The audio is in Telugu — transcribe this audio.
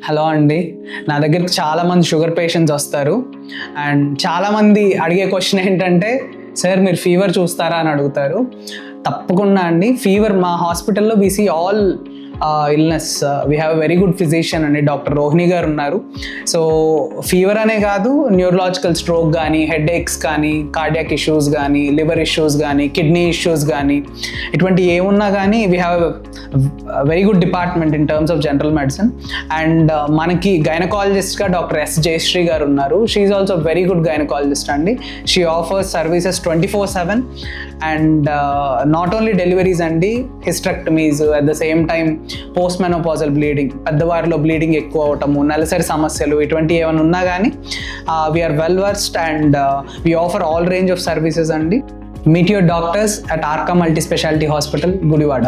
హలో అండి, నా దగ్గరికి చాలామంది షుగర్ పేషెంట్స్ వస్తారు. అండ్ చాలామంది అడిగే క్వశ్చన్ ఏంటంటే, సార్ మీరు ఫీవర్ చూస్తారా అని అడుగుతారు. తప్పకుండా అండి, ఫీవర్ మా హాస్పిటల్లో we see all illness. We have very good physician అండి, డాక్టర్ రోహిణి గారు ఉన్నారు. సో ఫీవర్ అనే కాదు, న్యూరలాజికల్ స్ట్రోక్ కానీ, హెడ్ ఏక్స్ కానీ, కార్డియాక్ ఇష్యూస్ కానీ, లివర్ ఇష్యూస్ కానీ, కిడ్నీ ఇష్యూస్ కానీ, ఇటువంటి ఏమున్నా కానీ we have very good department in terms of general medicine. And మనకి గైనకాలజిస్ట్గా డాక్టర్ ఎస్ జయశ్రీ గారు ఉన్నారు. She is also very good gynaecologist అండి. She offers services 24/7 and not only deliveries అండి, hysterectomies, at the same time post menopausal bleeding, పెద్దవారిలో బ్లీడింగ్ ఎక్కువ అవటము, నెలసరి సమస్యలు, ఇటువంటి ఏమైనా ఉన్నా కానీ we are well versed and we offer all range of services అండి. Meet your doctors at Arka multi speciality hospital, Gudivada.